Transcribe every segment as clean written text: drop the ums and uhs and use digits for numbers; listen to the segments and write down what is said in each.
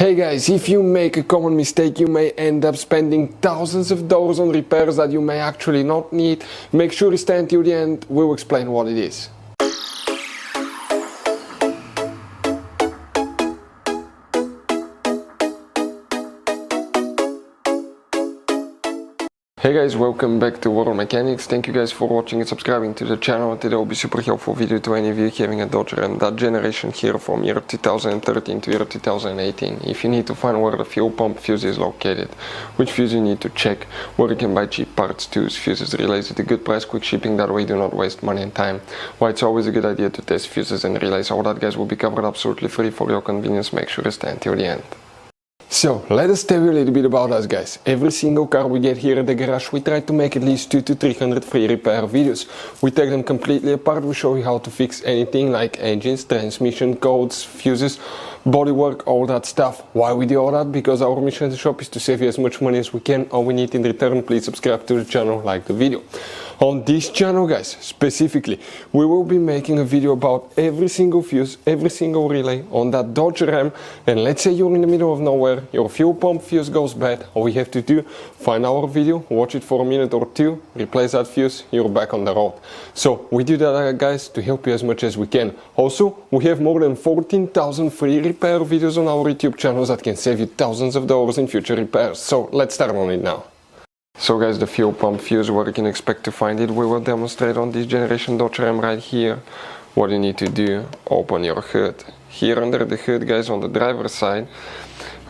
Hey guys, if you make a common mistake, you may end up spending thousands of dollars on repairs that you may actually not need. Make sure you stay until the end, we'll explain what it is. Hey guys, welcome back to World Mechanics. Thank you guys for watching and subscribing to the channel. Today will be super helpful video to any of you having a Dodge Ram, that generation here from year 2013 to year 2018. If you need to find where the fuel pump fuse is located, which fuse you need to check, where you can buy cheap parts, tools, fuses, relays at a good price, quick shipping, that way you do not waste money and time. Why it's always a good idea to test fuses and relays. All that guys will be covered absolutely free for your convenience. Make sure to stay until the end. So, let us tell you a little bit about us guys. Every single car we get here at the garage, we try to make at least 200 to 300 free repair videos. We take them completely apart, we show you how to fix anything like engines, transmission, codes, fuses, bodywork, all that stuff. Why we do all that? Because our mission at the shop is to save you as much money as we can. All we need in return, please subscribe to the channel, like the video. On this channel guys, specifically, we will be making a video about every single fuse, every single relay on that Dodge Ram. And let's say you're in the middle of nowhere, your fuel pump fuse goes bad, all we have to do, find our video, watch it for a minute or two, replace that fuse, you're back on the road. So we do that guys to help you as much as we can. Also, we have more than 14,000 free repair videos on our YouTube channels that can save you thousands of dollars in future repairs. So let's start on it now. So guys, the fuel pump fuse, where you can expect to find it, we will demonstrate on this generation Dodge Ram right here. What you need to do, open your hood. Here under the hood guys, on the driver's side,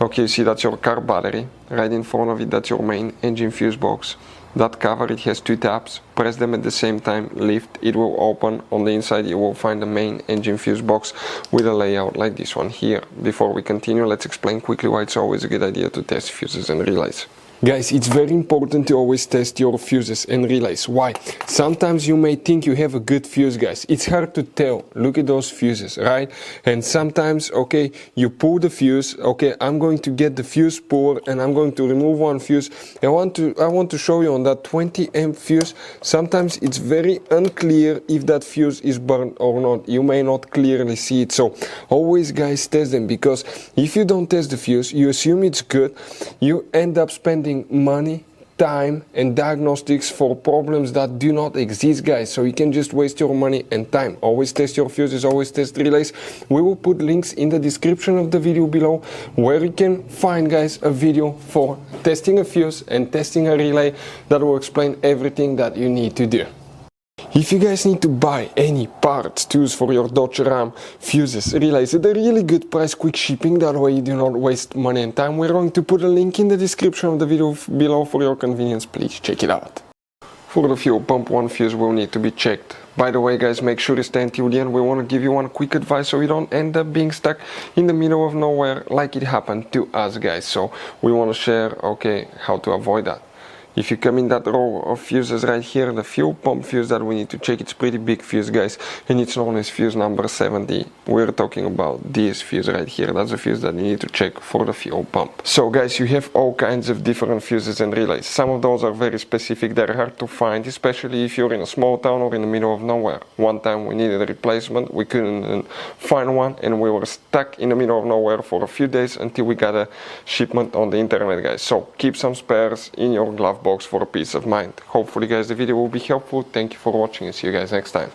okay, you see that's your car battery. Right in front of it, that's your main engine fuse box. That cover, it has two tabs. Press them at the same time, lift, it will open. On the inside you will find the main engine fuse box with a layout like this one here. Before we continue, let's explain quickly why it's always a good idea to test fuses and relays. Guys, it's very important to always test your fuses and relays. Why? Sometimes you may think you have a good fuse, guys. It's hard to tell. Look at those fuses, right? And sometimes, okay, you pull the fuse. Okay, I'm going to get the fuse puller and I'm going to remove one fuse. I want to show you on that 20 amp fuse. Sometimes it's very unclear if that fuse is burned or not. You may not clearly see it. So always, guys, test them, because if you don't test the fuse, you assume it's good. You end up spending money, time and diagnostics for problems that do not exist guys, so you can just waste your money and time. Always test your fuses, always test relays. We will put links in the description of the video below where you can find guys a video for testing a fuse and testing a relay that will explain everything that you need to do. If you guys need to buy any parts, tools for your Dodge Ram, fuses, relays at a really good price, quick shipping, that way you do not waste money and time, we're going to put a link in the description of the video below for your convenience. Please check it out. For the fuel pump, one fuse will need to be checked. By the way guys, make sure to stay until the end. We want to give you one quick advice so you don't end up being stuck in the middle of nowhere like it happened to us guys. So we want to share, okay, how to avoid that. If you come in that row of fuses right here, the fuel pump fuse that we need to check, it's pretty big fuse guys, and it's known as fuse number 70. We're talking about this fuse right here. That's the fuse that you need to check for the fuel pump. So guys, you have all kinds of different fuses and relays. Some of those are very specific, they're hard to find, especially if you're in a small town or in the middle of nowhere. One time we needed a replacement, we couldn't find one, and we were stuck in the middle of nowhere for a few days until we got a shipment on the internet guys. So keep some spares in your glove box for a peace of mind. Hopefully guys the video will be helpful. Thank you for watching and see you guys next time.